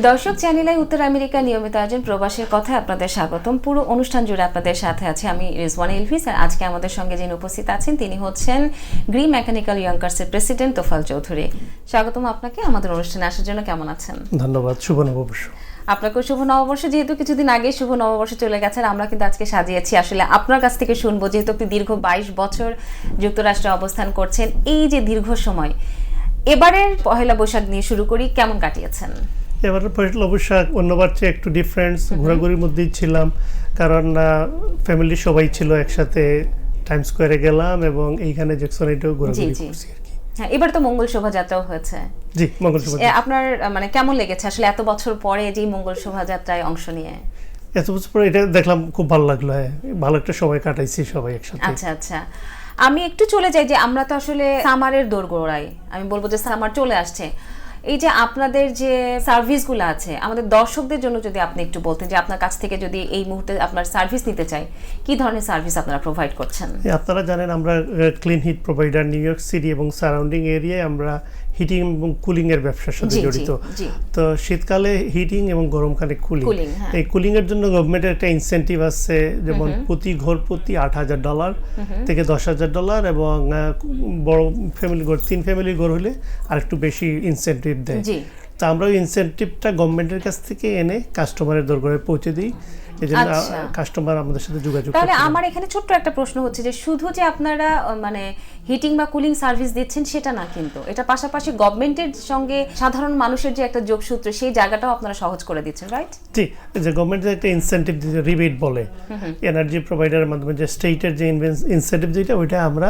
দর্শক চ্যানেলে উত্তর আমেরিকা নিয়মিত আয়োজন প্রবাসের কথায় আপনাদের স্বাগতম। পুরো অনুষ্ঠান জুড়ে আপনাদের সাথে আছে আমি রিজওয়ানা এলভিস, আর আজকে আমাদের সঙ্গে যিনি উপস্থিত আছেন তিনি হচ্ছেন green mechanical ইয়াঙ্কার্সের president Tofail Chowdhury. স্বাগতম আপনাকে আমাদের অনুষ্ঠানে আসার জন্য। কেমন আছেন? ধন্যবাদ। শুভ নববর্ষ। আপনাকেও শুভ নববর্ষ। যেহেতু কিছুদিন আগে শুভ নববর্ষ চলে গেছে, আমরা কিন্তু আজকে সাজিয়েছি আসলে আপনার কাছ থেকে শুনবো, যেহেতু আপনি দীর্ঘ 22 বছর যুক্তরাষ্ট্রে অবস্থান করছেন, এই যে দীর্ঘ সময়, এবারের পহেলা বৈশাখ নিয়ে শুরু করি, কেমন কাটিয়েছেন? এবারে পহেলা বৈশাখ অন্যবার চেয়ে একটু ডিফারেন্স, ঘোরাঘুরির মধ্যেই ছিলাম, কারণ ফ্যামিলি সবাই ছিল একসাথে। টাইম স্কোয়ারে গেলাম এবং এইখানে জ্যাকসনেটেও ঘোরাঘুরি করছি আর কি। হ্যাঁ, এবার তো মঙ্গল শোভাযাত্রাও হয়েছে। জি, মঙ্গল শোভাযাত্রা। আপনার মানে কেমন লেগেছে আসলে এত বছর পরে যে মঙ্গল শোভাযাত্রায় অংশ নিয়ে? এত বছর পরে এটা দেখলাম, খুব ভালো লাগলো। ভালো একটা সময় কাটাইছি সবাই একসাথে। আচ্ছা আচ্ছা, আমি একটু চলে যাই যে আমরা তো আসলে সামারের দোরগোড়ায়, আমি বলবো যে সামার চলে আসছে। এই যে আপনাদের যে সার্ভিসগুলো আছে, আমাদের দর্শকদের জন্য যদি আপনি একটু বলতেন যে আপনার কাছ থেকে যদি এই মুহূর্তে আপনার সার্ভিস নিতে চাই, কি ধরনের সার্ভিস আপনারা প্রোভাইড করছেন? আপনারা জানেন আমরা clean heat provider. New York City এবং সারাউন্ডিং এরিয়ায় আমরা হিটিং এবং কুলিং এর ব্যবসার সাথে জড়িত। তো শীতকালে হিটিং এবং গরমকালে কুলিং। এই কুলিং এর জন্য গভর্নমেন্টের একটা ইনসেন্টিভ আছে, যেমন প্রতি ঘর প্রতি $8,000 থেকে $10,000, এবং বড় ফ্যামিলি ঘর, 3 ফ্যামিলির ঘর হলে আর একটু বেশি ইনসেন্টিভ দেয়। তো আমরা ওই ইনসেন্টিভটা গভর্নমেন্টের কাছ থেকে এনে কাস্টমারের দরবারে পৌঁছে দিই, এজন্য কাস্টমার আমাদের সাথে যোগাযোগ করে। তাহলে আমার এখানে ছোট্ট একটা প্রশ্ন হচ্ছে যে শুধু যে আপনারা মানে হিটিং বা কুলিং সার্ভিস দিচ্ছেন সেটা না, কিন্তু এটা পাশাপাশি গভর্নমেন্টের সঙ্গে সাধারণ মানুষের যে একটা যোগসূত্র, সেই জায়গাটাও আপনারা সহজ করে দিচ্ছেন, রাইট? জি, যে গভর্নমেন্টের একটা ইনসেন্টিভ দিচ্ছে, রিবেট বলে, এনার্জি প্রোভাইডারের মাধ্যমে যে স্টেটের যে ইনসেন্টিভ যেটা, ওইটা আমরা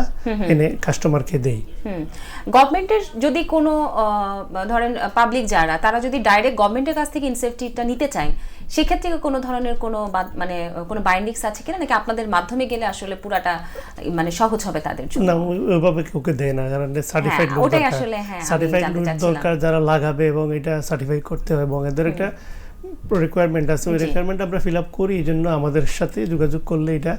এনে কাস্টমারকে দেই। গভর্নমেন্টের যদি কোনো ধরেন পাবলিক যারা, তারা যদি ডাইরেক্ট গভর্নমেন্টের কাছ থেকে ইনসেন্টিভটা নিতে চায়, সেক্ষেত্রে কোনো ধরনের কোনো মানে কোনো বাইন্ডিংস আছে কিনা, নাকি আপনাদের মাধ্যমে গেলে আসলে পুরাটা মানে সহজ হবে তাদের জন্য? না, ওইভাবে কাউকে দেয় না, কারণ সার্টিফাইড লোক দরকার যারা লাগাবে, এবং এটা সার্টিফাই করতে হয়, এবং এদের একটা রিকোয়ারমেন্ট আছে। ওই রিকোয়ারমেন্ট আমরা ফিল আপ করি, এই জন্য আমাদের সাথে যোগাযোগ করলে এটা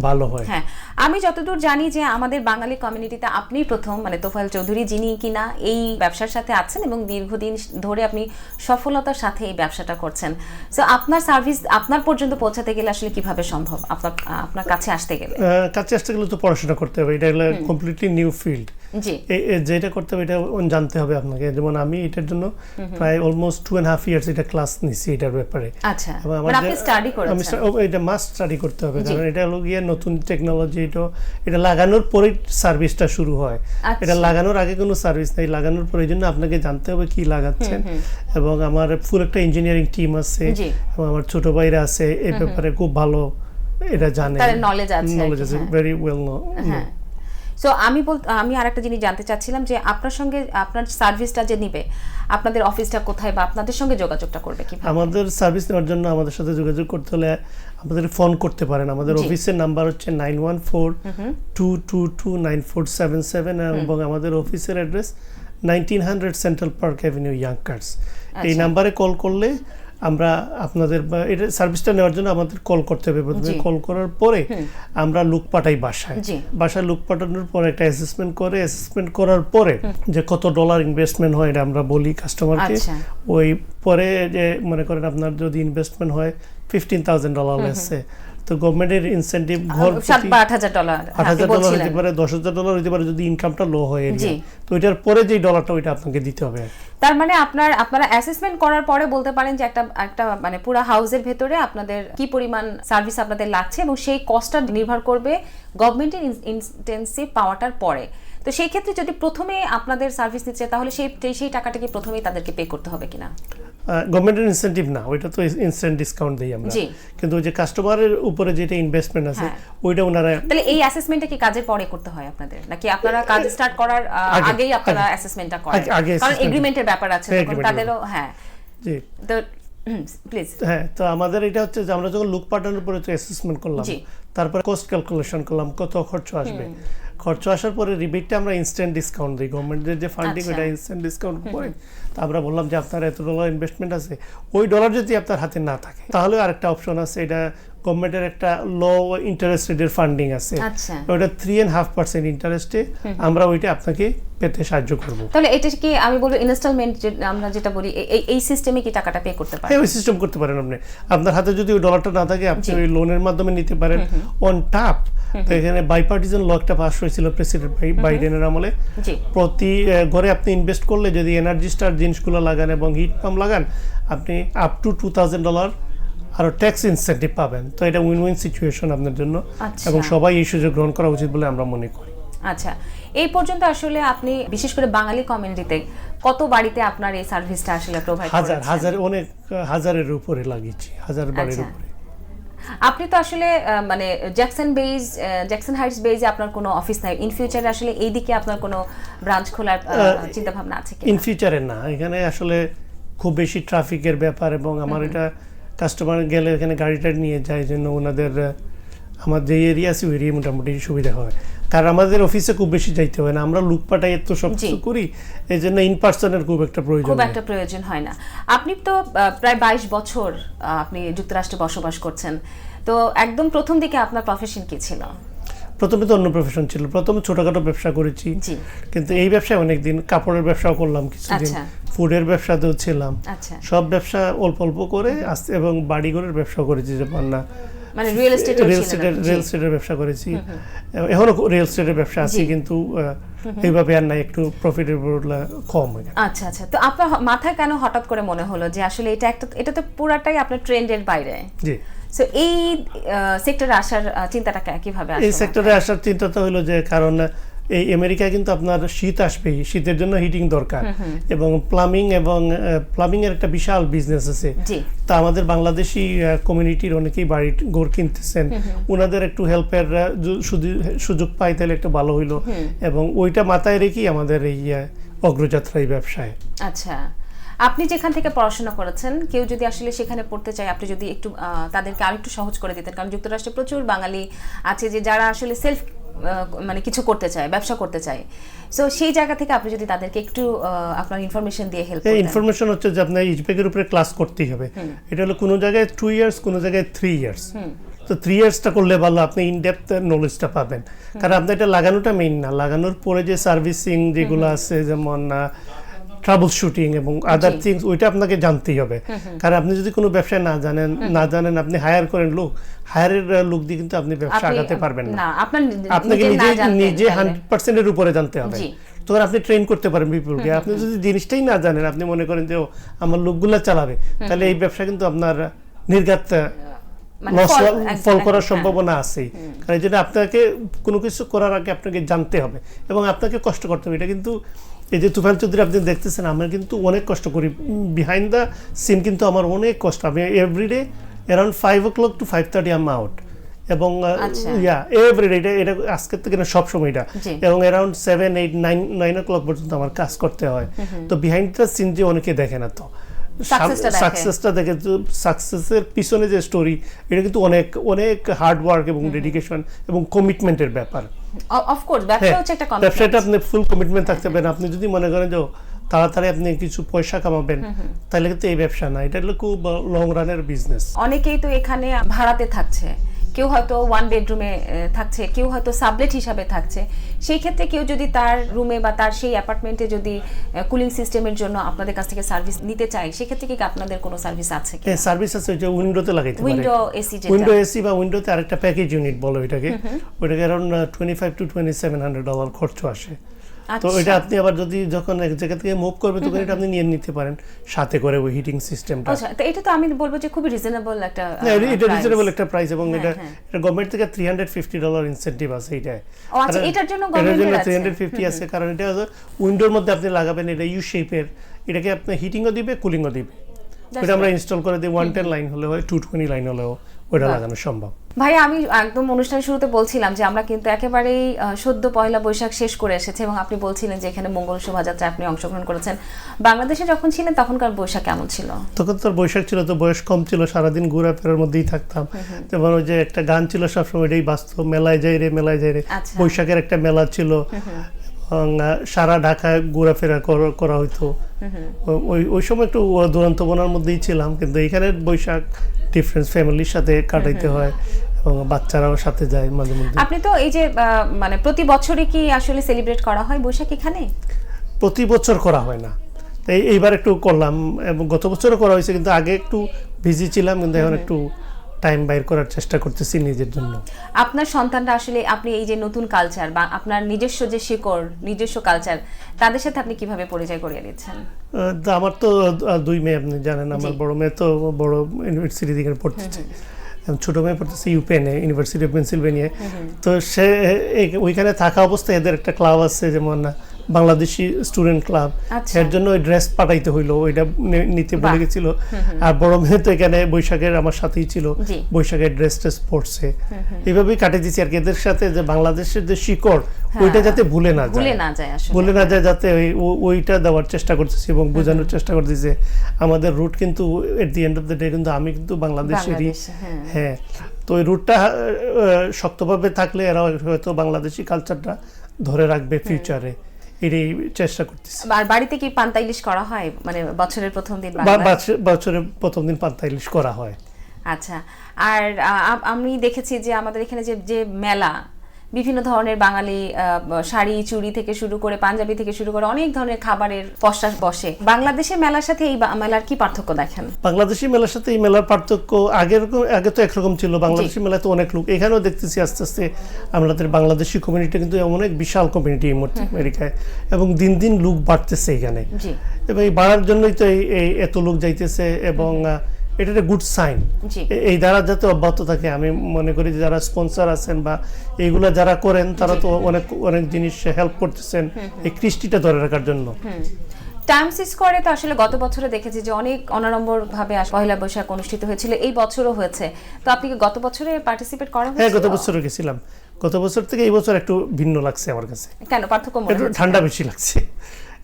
ভালো হয়। হ্যাঁ, আমি যতদূর জানি যে আমাদের বাঙালি কমিউনিটিতে আপনি প্রথম, মানে তোফাল চৌধুরী, যিনি কিনা এই ব্যবসার সাথে আছেন এবং দীর্ঘদিন ধরে আপনি সফলতার সাথে এই ব্যবসাটা করছেন। সো আপনার সার্ভিস আপনার পর্যন্ত পৌঁছাতে গেলে আসলে কিভাবে সম্ভব? আপনার কাছে আসতে গেলে তো পড়াশোনা করতে হবে, এটা হলো কমপ্লিটলি নিউ ফিল্ড। যেটা করতে হবে এটা জানতে হবে আপনাকে। যেমন আমি এটার জন্য প্রায় অলমোস্ট 2.5 ইয়ার্স এটা ক্লাস নিচ্ছি এটার ব্যাপারে। আচ্ছা, মানে আপনি স্টাডি করেছেন? এটা মাস্ট স্টাডি করতে হবে, কারণ এটা হলো গিয়ে নতুন টেকনোলজি। এটা লাগানোর পরে সার্ভিসটা শুরু হয়। এটা লাগানোর আগে কোনো সার্ভিস নেই, লাগানোর পরে। এই জন্য আপনাকে জানতে হবে কি লাগাচ্ছেন। এবং আমার ফুল একটা ইঞ্জিনিয়ারিং টিম আছে, এবং আমার ছোট ভাইরা আছে এই ব্যাপারে খুব ভালো এটা জানে, নলেজ আছে, ভেরি ওয়েল নো। সো আমি আরেকটা জিনিস জানতে চাচ্ছিলাম যে আপনার সঙ্গে আপনার সার্ভিসটা যে নিবে, আপনাদের অফিসটা কোথায় বা আপনাদের সঙ্গে যোগাযোগটা করবে কিভাবে? আমাদের সার্ভিস নেওয়ার জন্য আমাদের সাথে যোগাযোগ করতে হলে আমাদের ফোন করতে পারেন। আমাদের অফিসের নাম্বার হচ্ছে 914-222-9477, এবং আমাদের অফিসের অ্যাড্রেস 1900 সেন্ট্রাল পার্ক অ্যাভিনিউ, ইয়াঙ্কার্স। এই নাম্বারে কল করলে আমরা আপনাদের এটা সার্ভিসটা নেওয়ার জন্য আমাদের কল করতে হবে। প্রথমে কল করার পরে আমরা লোক পাঠাই বাসায় লোক পাঠানোর পরে একটা অ্যাসেসমেন্ট করার পরে যে কত ডলার ইনভেস্টমেন্ট হয় এটা আমরা বলি কাস্টমারকে। ওই পরে যে মনে করেন আপনার যদি ইনভেস্টমেন্ট হয় $15,000 আছে, তো গভর্নমেন্টের ইনসেন্টিভ ঘর $8,000 হতে পারে, $10,000 হতে পারে, যদি ইনকামটা লো হয়। তো ওইটার পরে যে ডলারটা ওইটা আপনাকে দিতে হবে। তার মানে আপনারা অ্যাসেসমেন্ট করার পরে বলতে পারেন যে একটা মানে পুরো হাউসের ভেতরে আপনাদের কি পরিমাণ সার্ভিস আপনাদের লাগছে, এবং সেই কস্টটা নির্ভর করবে গভর্নমেন্টের ইনসেন্টিভ পাওয়াটার পরে। তো সেই ক্ষেত্রে যদি প্রথমে আপনাদের সার্ভিস নিচ্ছে, তাহলে সেই টাকাটা কি প্রথমেই তাদেরকে পে করতে হবে কিনা? গভর্নমেন্টের ইনসেন্টিভ না, ওইটা তো ইনস্ট্যান্ট ডিসকাউন্ট দেই আমরা, কিন্তু ওই যে কাস্টমারের উপরে যেটা ইনভেস্টমেন্ট আছে ওইটা ওনারা। তাহলে এই অ্যাসেসমেন্টটা কি কাজের পরে করতে হয় আপনাদের, নাকি আপনারা কাজ স্টার্ট করার আগেই আপনারা অ্যাসেসমেন্টটা করেন? কারণ এগ্রিমেন্টের ব্যাপার আছে তাদেরও। হ্যাঁ, জি, তো প্লিজ। হ্যাঁ, তো আমাদের এটা হচ্ছে যে আমরা যখন লুক পাঠানোর পরে অ্যাসেসমেন্ট করলাম, তারপরে কস্ট ক্যালকুলেশন করলাম কত খরচ আসবে। খরচ আসার পরে রিবেটটা আমরা ইনস্ট্যান্ট ডিসকাউন্ট দিই, গভর্নমেন্টের যে ফান্ডিং ওটা ইনস্ট্যান্ট ডিসকাউন্ট করে। তো আমরা বললাম যে আপনার $এত ইনভেস্টমেন্ট আছে, ওই ডলার যদি আপনার হাতে না থাকে তাহলে আরেকটা অপশন আছে, এটা গভর্নমেন্টের একটা লো ইন্টারেস্ট রেটের ফান্ডিং আছে, আচ্ছা ওটা 3.5% ইন্টারেস্টে আমরা ওইটা আপনাকে পেতে সাহায্য করব। তাহলে এটা কি আমি বলবো ইনস্টলমেন্ট আমরা যেটা বলি এই সিস্টেমে কি টাকাটা পে করতে পারেন? হ্যাঁ, ওই সিস্টেম করতে পারেন আপনি। আপনার হাতে যদি ওই ডলারটা না থাকে আপনি ওই লোনের মাধ্যমে নিতে পারেন অন টপ। তো এখানে বাইপার্টিজান ল একটা পাস হয়েছিল প্রেসিডেন্ট বাইডেনের আমলে, প্রতি ঘরে আপনি ইনভেস্ট করলে যদি এনার্জি স্টার জিনিসগুলো লাগান এবং হিট পাম্প লাগান আপনি আপ টু $2,000 আরো ট্যাক্স ইনসেন্টিভ পাবেন। তো এটা উইন উইন সিচুয়েশন আপনার জন্য, এবং সবাই এই সুযোগ গ্রহণ করা উচিত বলে আমরা মনে করি। আচ্ছা, এই পর্যন্ত আসলে আপনি বিশেষ করে বাঙালি কমিউনিটিতে কত বাড়িতে আপনার এই সার্ভিসটা আসলে প্রোভাইড করেছেন? অনেক হাজারের উপরে লাগিয়েছি, হাজার বাড়ির উপরে। আপনি তো আসলে মানে জ্যাকসন হাইটস বেজে আপনার কোনো অফিস নাই, ইন ফিউচারে আসলে এই দিকে আপনার কোনো ব্রাঞ্চ খোলার চিন্তা ভাবনা আছে কি? ইন ফিউচারে না, এখানে আসলে খুব বেশি ট্রাফিকের ব্যাপার, এবং আমার এটা কাস্টমার গেলে এখানে গাড়িটা নিয়ে যায় জন্য ওনাদের আমার যে এরিয়া আছে ওই এরিয়া মোটামুটি সুবিধা হয়, কারণ আমাদের অফিসে খুব বেশি যাইতে হয় না, আমরা লুক পাঠাই এত সব কিছু করি, এই জন্য ইন পার্সনের খুব একটা প্রয়োজন হয় না। আপনি তো প্রায় 22 বছর আপনি যুক্তরাষ্ট্রে বসবাস করছেন, তো একদম প্রথম দিকে আপনার প্রফেশন কি ছিল? প্রথমে তো অন্য প্রফেশন ছিল, প্রথমে ছোটখাটো ব্যবসা করেছি, কিন্তু এই ব্যবসায় অনেকদিন কাপড়ের ব্যবসাও করলাম কিছুদিন, ফুডের ব্যবসাতেও ছিলাম, সব ব্যবসা অল্প অল্প করে আসতে, এবং বাড়িঘরের ব্যবসা করেছি, যেমন না মানে রিয়েল এস্টেটের ব্যবসা করেছি, এখনো রিয়েল এস্টেটের ব্যবসা আছে, কিন্তু এইভাবে আর নাই, একটু প্রফিটেবল কম। আচ্ছা আচ্ছা, তো আপনার মাথায় কেন হঠাৎ করে মনে হলো যে আসলে এটা তো পুরাটাই আপনার ট্রেন্ডের বাইরে? জি, সো এই সেক্টরে আসার চিন্তাটা কিভাবে আসলো? এই সেক্টরে আসার চিন্তাটা হলো যে কারণ এই আমেরিকায় কিন্তু আপনার শীত আসবেই, শীতের জন্য হিটিং দরকার, এবং প্লাম্বিং এর একটা বিশাল বিজনেস আছে। তা আমাদের বাংলাদেশি কমিউনিটির অনেকেই বাড়ি ঘর কিনতেছেন, ওনাদের একটু হেল্পের সুযোগ পাই তাহলে একটু ভালো হইলো, এবং ওইটা মাথায় রেখেই আমাদের এই অগ্রযাত্রা এই ব্যবসায়। আচ্ছা, আপনি যেখান থেকে পড়াশোনা করেছেন, কেউ যদি আসলে সেখানে পড়তে চায়, আপনি যদি একটু তাদেরকে আরেকটু সহজ করে দিতেন, কারণ যুক্তরাষ্ট্রে প্রচুর বাঙালি আছে যে যারা আসলে সেলফ মানে কিছু করতে চায়, ব্যবসা করতে চায়, সো সেই জায়গা থেকে আপনি যদি তাদেরকে একটু আপনার ইনফরমেশন দিয়ে হেল্প করতেন। ইনফরমেশন হচ্ছে যে আপনার ইজবেকের উপরে ক্লাস করতেই হবে, এটা হলো কোনো জায়গায় 2 ইয়ার্স, কোনো জায়গায় 3 ইয়ার্স। তো 3 ইয়ার্সটা করলে ভালো, আপনি ইন ডেপথ নলেজটা পাবেন, কারণ আপনার এটা লাগানোটা মেইন না, লাগানোর পরে যে সার্ভিসিং যেগুলো আছে, যেমন ট্রাবল শুটিং এবং আদার থিংস, ওইটা আপনাকে জানতেই হবে, কারণ আপনি যদি কোনো ব্যবসায় না জানেন আপনি হায়ার করেন লোক, হায়ারের লোক দিয়ে কিন্তু আপনি ব্যবসা আগাতে পারবেন না, আপনাকে নিজে 100% এর উপরে জানতে হবে, তখন আপনি ট্রেন করতে পারেন পিপলকে। আপনি যদি জিনিসটাই না জানেন, আপনি মনে করেন যে আমার লোকগুলা চালাবে, তাহলে এই ব্যবসা কিন্তু আপনার নির্ঘাত ফল করার সম্ভাবনা আছে, কারণ এই জন্য আপনাকে কোনো কিছু করার আগে আপনাকে জানতে হবে এবং আপনাকে কষ্ট করতে হবে। এটা কিন্তু এই যে তুফান চৌধুরী আপনি দেখতেছেন, আমরা কিন্তু অনেক কষ্ট করি, বিহাইন্ড দ্য সিন কিন্তু আমার অনেক কষ্ট। আমি everyday around 5 o'clock to 5:30 I am out, এবং এভরিডে এটা আজকের থেকে না সবসময় এটা, এবং অ্যারাউন্ড 7, 8, 9 o'clock পর্যন্ত আমার কাজ করতে হয়। তো বিহাইন্ড দ্য সিন যে অনেকে দেখে না, তো সাকসেসটা দেখে, সাকসেসের পিছনে যে স্টোরি, এটা কিন্তু অনেক অনেক হার্ড ওয়ার্ক এবং ডেডিকেশন এবং কমিটমেন্টের ব্যাপার। অফকোর্স ব্যবসা হচ্ছে একটা কমিটমেন্ট, ব্যবসাটা আপনি ফুল কমিটমেন্ট থাকতে পারেন। আপনি যদি মনে করেন যে তাড়াতাড়ি আপনি কিছু পয়সা কামাবেন, তাহলে কিন্তু এই ব্যবসা না, এটা হলো খুব লং রানের বিজনেস। অনেকেই তো এখানে ভাড়াতে থাকছে, কেউ হয়তো 1 বেডরুমে থাকছে, কেউ হয়তো সাবলেট হিসাবে থাকছে। সেই ক্ষেত্রে কেউ যদি তার রুমে বা তার সেই অ্যাপার্টমেন্টে যদি কুলিং সিস্টেমের জন্য আপনাদের কাছ থেকে সার্ভিস নিতে চায়, সেক্ষেত্রে কি আপনাদের কোনো সার্ভিস আছে? হ্যাঁ, সার্ভিস আছে, যে উইন্ডোতে লাগাইতে পারে, উইন্ডো এসি বা উইন্ডোতে আরেকটা প্যাকেজ ইউনিট বলো এটাকে, ওইটাকে অ্যারাউন্ড $2,500 to $2,700 খরচ আসে। তো এটা আপনি আবার যদি যখন এক জায়গা থেকে মুভ করবেন, তখন এটা আপনি নিয়ে নিতে পারেন সাথে করে ওই হিটিং সিস্টেমটা। আচ্ছা, তো এটা তো আমি বলবো যে খুবই রিজনেবল একটা এটা রিজনেবল একটা প্রাইস, এবং এটা গভর্নমেন্ট থেকে $350 ইনসেন্টিভ আছে এটা। আচ্ছা, এটার জন্য গভর্নমেন্ট আছে 350 আছে, কারণ এটা উইন্ডোর মধ্যে আপনি লাগাবেন, এটা ইউ শেপের, এটাকে আপনি হিটিংও দিবে, কুলিংও দিবে। এটা আমরা ইনস্টল করে দিই, 110 লাইন হলে হয়, 220 লাইন হলেও ওটা লাগানো সম্ভব। ভাই, আমি একদম অনুষ্ঠানের শুরুতে বলছিলাম যে আমরা কিন্তু একেবারেই সদ্য পয়লা বৈশাখ শেষ করে এসেছি, এবং আপনি বলছিলেন যে এখানে মঙ্গল শোভাযাত্রা আপনি অংশগ্রহণ করেছেন। বাংলাদেশে যখন ছিলেন তখনকার বৈশাখ কেমন ছিল? তখন তো বৈশাখ ছিল, তো বয়স কম ছিল, সারাদিন ঘোরাফেরার মধ্যেই থাকতাম। যেমন ওই যে একটা গান ছিল সবসময়, এটাই বাস্তব, মেলায় যাই রে মেলায় যাই রে, বৈশাখের একটা মেলা ছিল, এবং সারা ঢাকায় ঘোরাফেরা করা হইতো। ওই সময় একটু দুরন্তপনার মধ্যেই ছিলাম, কিন্তু এখানে বৈশাখ ডিফারেন্স ফ্যামিলির সাথে কাটাইতে হয় এবং বাচ্চারাও সাথে যায় মাঝে মধ্যে। আপনি তো এই যে মানে প্রতি বছরই কি আসলে সেলিব্রেট করা হয় বৈশাখ এখানে? প্রতি বছর করা হয় না, এইবার একটু করলাম এবং গত বছরও করা হয়েছে, কিন্তু আগে একটু বিজি ছিলাম, কিন্তু এখন একটু টাইম বাইর করার চেষ্টা করতেছি নিজের জন্য। আপনার সন্তানরা আসলে আপনি এই যে নতুন কালচার বা আপনার নিজস্ব যে শিকড়, নিজস্ব কালচার, তাদের সাথে আপনি কিভাবে পরিচয় করিয়ে দিচ্ছেন? আমার তো 2 মেয়ে, আপনি জানেন। আমার বড় মেয়ে তো বড় ইউনিভার্সিটি থেকে পড়তেছে, ছোট মেয়ে পড়তেছে ইউপেনে, ইউনিভার্সিটি অফ পেনসিলভেনিয়ায়। তো সে ওইখানে থাকা অবস্থায় এদের একটা ক্লাব আছে, যেমন বাংলাদেশি স্টুডেন্ট ক্লাব, এর জন্য ওই ড্রেস পাঠাইতে হইলো, ওইটা নিতে বলে গেছিল। আর বড় মেয়ে তো এখানে বৈশাখের আমার সাথেই ছিল, বৈশাখের ড্রেস পড়ছে। এইভাবেই কাটিয়ে দিচ্ছি আর কি, এদের সাথে যে বাংলাদেশের যে শিকড় ওইটা যাতে ভুলে না যায়, যাতে ওইটা দেওয়ার চেষ্টা করতেছি এবং বোঝানোর চেষ্টা করতেছি আমাদের রুট কিন্তু at the end of the day কিন্তু আমি কিন্তু বাংলাদেশেরই। হ্যাঁ, তো ওই রুটটা শক্তভাবে থাকলে এরা হয়তো বাংলাদেশি কালচারটা ধরে রাখবে ফিউচারে, এটাই চেষ্টা করতেছি। আর বাড়িতে কি পান্তা ইলিশ করা হয়, মানে বছরের প্রথম দিন? বছরের প্রথম দিন পান্তা ইলিশ করা হয়। আচ্ছা, আর আমি দেখেছি যে আমাদের এখানে যে মেলা, বিভিন্ন ধরনের বাঙালি শাড়ি চুড়ি থেকে শুরু করে পাঞ্জাবি থেকে শুরু করে অনেক ধরনের খাবারের পসরা বসে। বাংলাদেশের মেলার সাথে এই মেলার কি পার্থক্য দেখেন? বাংলাদেশি মেলার সাথে এই মেলার পার্থক্য আগে তো একরকম ছিল। বাংলাদেশি মেলায় তো অনেক লোক, এখানেও দেখতেছি আস্তে আস্তে আমাদের বাংলাদেশি কমিউনিটি কিন্তু অনেক বিশাল কমিউনিটি আমেরিকায়, এবং দিন দিন লোক বাড়তেছে এখানে, এবং এই বাড়ার জন্যই তো এই এত লোক যাইতেছে, এবং এটা একটা গুড সাইন। এই দ্বারা যাতে অব্যাহত থাকে, আমি মনে করি যারা স্পন্সর আছেন বা এইগুলা যারা করেন তারা তো অনেক জিনিস হেল্প করতেছেন এই কৃষ্টিটা ধরে রাখার জন্য। টাইমস স্কোয়ারে তো আসলে গত বছরে দেখেছি যে অনেক অনাড়ম্বর ভাবে পয়লা বৈশাখ অনুষ্ঠিত হয়েছিল, এই বছরও হয়েছে। তো আপনি কি গত বছরে পার্টিসিপেট করা হয়েছিল? হ্যাঁ, গত বছরও গেছিলাম। গত বছর থেকে এই বছর একটু ভিন্ন লাগছে আমার কাছে। কেন পার্থক্য? একটু ঠান্ডা বেশি লাগছে,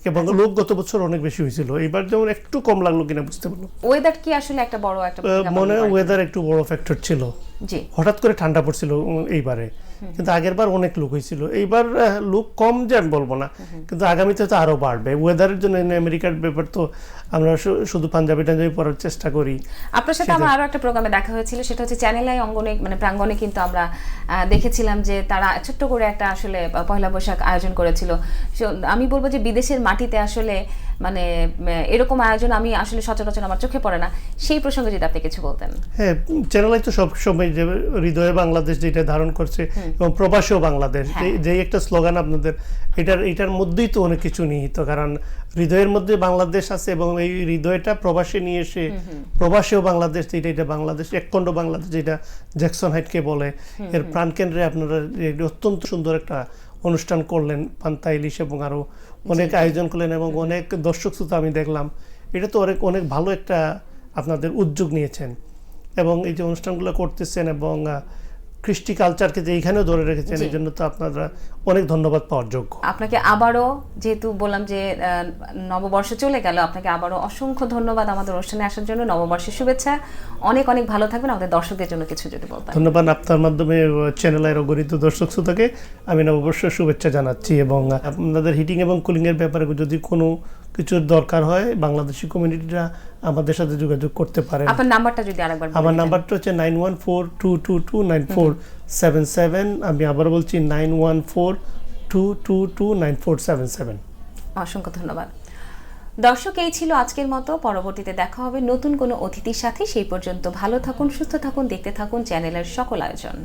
এবং লোক গত বছর অনেক বেশি হয়েছিল, এবার যেমন একটু কম লাগলো কিনা বুঝতে পারলাম। ওয়েদার কি আসলে একটা বড় মনে হয় ওয়েদার একটু বড় ফ্যাক্টর ছিল। হঠাৎ করে ঠান্ডা পড়ছিল এইবারে, কিন্তু আগের বার অনেক লোক হয়েছিল। এইবার লোক কম যে আমি বলবো না, কিন্তু আগামীতে তো আরো বাড়বে। ওয়েদারের জন্য আমেরিকার ব্যাপার তো আমরা শুধু পাঞ্জাবি টাঞ্জাবি পরার চেষ্টা করি। আপনার সাথে আমার আরো একটা প্রোগ্রামে দেখা হয়েছিল, সেটা হচ্ছে চ্যানেল আই অঙ্গনে, মানে প্রাঙ্গণে কিন্তু আমরা দেখেছিলাম যে তারা ছোট্ট করে একটা আসলে পয়লা বৈশাখ আয়োজন করেছিল। আমি বলবো যে বিদেশের মাটিতে আসলে মানে এরকম আয়োজন আমি আসলে সচরাচর আমার চোখে পড়ে না। সেই প্রসঙ্গে যদি আপনি কিছু বলতেন। হ্যাঁ, চ্যানেল আই তো সব সময় যে হৃদয়ে বাংলাদেশ যেটা ধারণ করছে, এবং প্রবাসীও বাংলাদেশ, যে একটা স্লোগান আপনাদের, এটার মধ্যেই তো অনেক কিছু নিহিত। কারণ হৃদয়ের মধ্যে বাংলাদেশ আছে, এবং এই হৃদয়টা প্রবাসে নিয়ে এসে প্রবাসীও বাংলাদেশ, এটা বাংলাদেশ একখণ্ড বাংলাদেশ, যেটা জ্যাকসন হাইটকে বলে, এর প্রাণকেন্দ্রে আপনারা অত্যন্ত সুন্দর একটা অনুষ্ঠান করলেন, পান্তা ইলিশ, এবং আরো অনেক আয়োজন করলেন, এবং অনেক দর্শক শ্রোতা আমি দেখলাম। এটা তো অনেক ভালো একটা আপনাদের উদ্যোগ নিয়েছেন, এবং এই যে অনুষ্ঠানগুলো করতেছেন এবং কৃষ্টি কালচারকে যে এইখানেও ধরে রেখেছেন, এই জন্য তো আপনারা অনেক ধন্যবাদ পাওয়ার যোগ্য। আপনাকে আবারও, যেহেতু বললাম যে নববর্ষ চলে গেল, আপনাকে আবারও অসংখ্য ধন্যবাদ আমাদের অনুষ্ঠানে আসার জন্য। নববর্ষের শুভেচ্ছা, অনেক অনেক ভালো থাকবেন। আমাদের দর্শকদের জন্য কিছু যদি বলতেন। ধন্যবাদ। আপনার মাধ্যমে চ্যানেল আইয়ের অগণিত দর্শক শ্রোতাকে আমি নববর্ষের শুভেচ্ছা জানাচ্ছি, এবং আপনাদের হিটিং এবং কুলিং এর ব্যাপারে যদি কোনো কিছুর দরকার হয়, বাংলাদেশি কমিউনিটিরা আমাদের সাথে যোগাযোগ করতে পারেন। আপনার নাম্বারটা যদি আরেকবার বলেন। আমার নাম্বারটা হচ্ছে 9142229477। আমি আবার বলছি 9142229477। অসংখ্য ধন্যবাদ। দর্শক, এই ছিল আজকের মতো। পরবর্তীতে দেখা হবে নতুন কোনো অতিথির সাথে। সেই পর্যন্ত ভালো থাকুন, সুস্থ থাকুন, দেখতে থাকুন চ্যানেলের সকল আয়োজন।